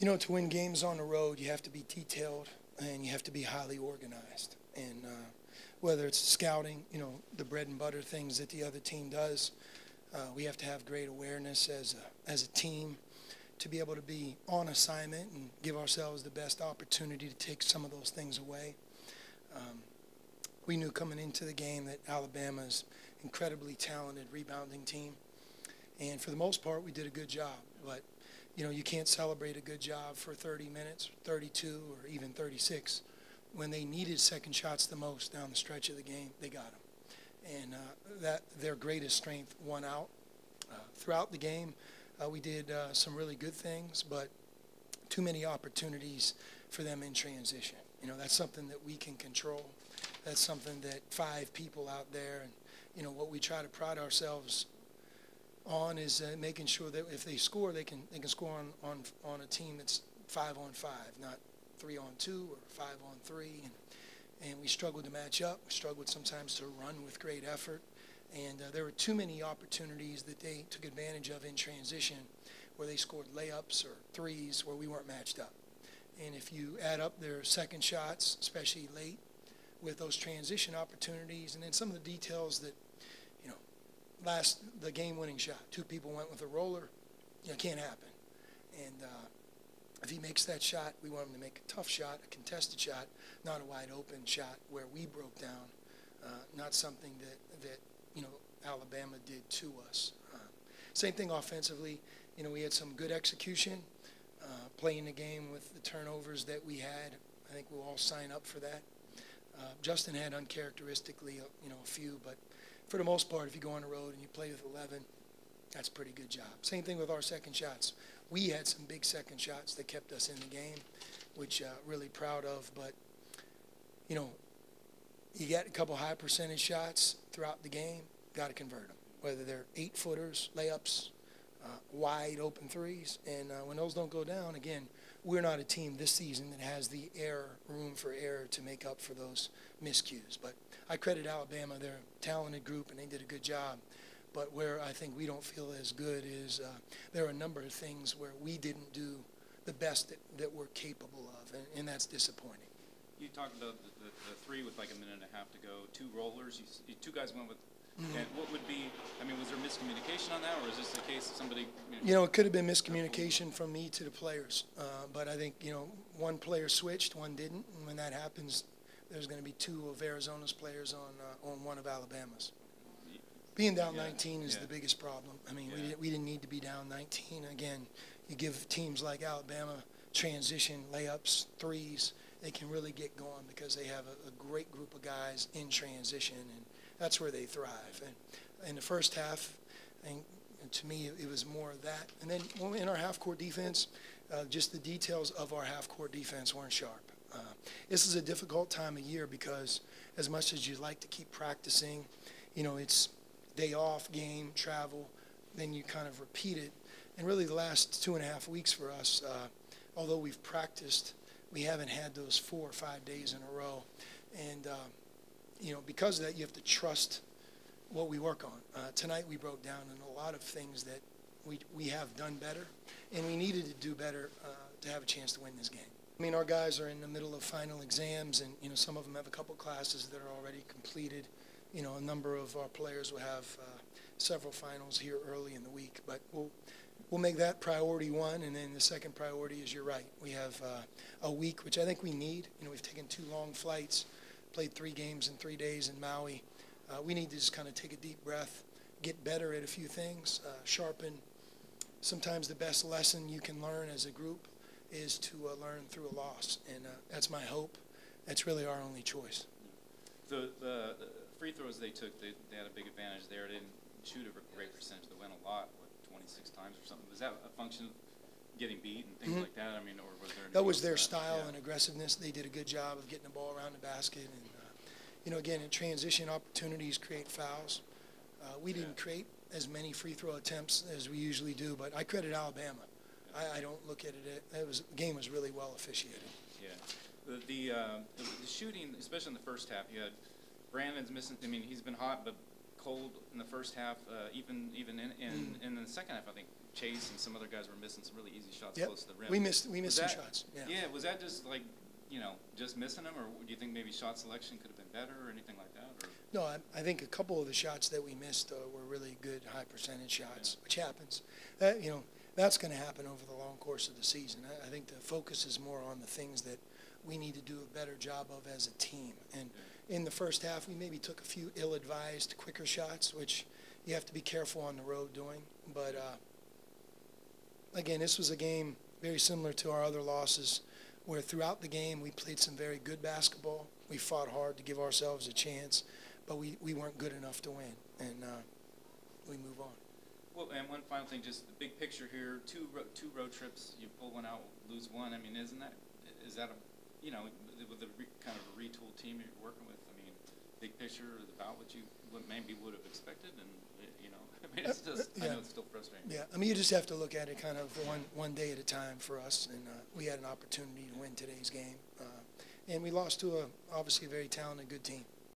You know, to win games on the road, you have to be detailed and you have to be highly organized. And whether it's scouting, you know, the bread and butter things that the other team does, we have to have great awareness as a team to be able to be on assignment and give ourselves the best opportunity to take some of those things away. We knew coming into the game that Alabama's incredibly talented rebounding team. And for the most part, we did a good job. But, you know, you can't celebrate a good job for 30 minutes, 32, or even 36. When they needed second shots the most down the stretch of the game, they got them. And that their greatest strength won out. Throughout the game, we did some really good things, but too many opportunities for them in transition. You know, that's something that we can control. That's something that 5 people out there, and, you know, what we try to pride ourselves on is making sure that if they score, they can score on a team that's 5-on-5, not 3-on-2 or 5-on-3. And we struggled to match up. We struggled sometimes to run with great effort. And there were too many opportunities that they took advantage of in transition where they scored layups or threes where we weren't matched up. And if you add up their second shots, especially late, with those transition opportunities, and then some of the details that, you know, the game-winning shot, 2 people went with a roller, you know, can't happen. And if he makes that shot, we want him to make a tough shot, a contested shot, not a wide-open shot where we broke down, not something that you know, Alabama did to us. Same thing offensively. You know, we had some good execution, playing the game with the turnovers that we had. I think we'll all sign up for that. Justin had uncharacteristically, you know, a few, but for the most part, if you go on the road and you play with 11, that's a pretty good job. Same thing with our second shots. We had some big second shots that kept us in the game, which really proud of. But, you know, you get a couple high percentage shots throughout the game, got to convert them, whether they're 8-footers, layups, wide open threes. And when those don't go down, again, we're not a team this season that has the room for error to make up for those miscues. But I credit Alabama. They're a talented group, and they did a good job. But where I think we don't feel as good is there are a number of things where we didn't do the best that we're capable of, and that's disappointing. You talked about the 3 with like a minute and a half to go, 2 rollers. You 2 guys went with. And what would be, I mean, was there miscommunication on that, or is this the case that somebody? You know, it could have been miscommunication from me to the players. But I think, you know, one player switched, one didn't. And when that happens, there's going to be 2 of Arizona's players on one of Alabama's. Being down 19 is the biggest problem. I mean, we didn't need to be down 19. Again, you give teams like Alabama transition, layups, threes, they can really get going because they have a great group of guys in transition, and that's where they thrive. And in the first half, I think, to me, it was more of that. And then in our half-court defense, just the details of our half-court defense weren't sharp. This is a difficult time of year because as much as you'd like to keep practicing, you know, it's day off, game, travel, then you kind of repeat it. And really the last 2.5 weeks for us, although we've practiced, we haven't had those 4 or 5 days in a row. And, you know, because of that, you have to trust what we work on. Tonight we broke down in a lot of things that we have done better, and we needed to do better to have a chance to win this game. I mean, our guys are in the middle of final exams, and, you know, some of them have a couple classes that are already completed. You know, a number of our players will have several finals here early in the week, but we'll make that priority 1, and then the second priority is, you're right, we have a week, which I think we need. You know, we've taken 2 long flights, played 3 games in 3 days in Maui. We need to just kind of take a deep breath, get better at a few things, sharpen. Sometimes the best lesson you can learn as a group is to learn through a loss, and that's my hope. That's really our only choice. The free throws they took, they had a big advantage there. They didn't shoot a great percentage. They went a lot, 26 times or something. Was that a function of getting beat and things like that? I mean, or was there? That was their style and aggressiveness. They did a good job of getting the ball around the basket, and you know, again, in transition, opportunities create fouls. We didn't create as many free throw attempts as we usually do, but I credit Alabama. I don't look at it. The game was really well officiated. Yeah, the shooting, especially in the first half, you had Brandon's missing. I mean, he's been hot, but cold in the first half. Even in the second half, I think Chase and some other guys were missing some really easy shots Yep. close to the rim. We missed some that, shots. Yeah. Yeah, was that just like, just missing them, or do you think maybe shot selection could have been better or anything like that? Or? No, I think a couple of the shots that we missed were really good high percentage shots, which happens. That's going to happen over the long course of the season. I think the focus is more on the things that we need to do a better job of as a team. And in the first half, we maybe took a few ill-advised, quicker shots, which you have to be careful on the road doing. But, again, this was a game very similar to our other losses, where throughout the game we played some very good basketball. We fought hard to give ourselves a chance, but we weren't good enough to win, and we move on. Well, and one final thing, just the big picture here, two road trips, you pull one out, lose one. I mean, is that with the kind of a retooled team you're working with, I mean, big picture is about what maybe would have expected, and, I mean, it's just, I know it's still frustrating. Yeah, I mean, you just have to look at it kind of one day at a time for us, and we had an opportunity to win today's game, and we lost to obviously a very talented, good team.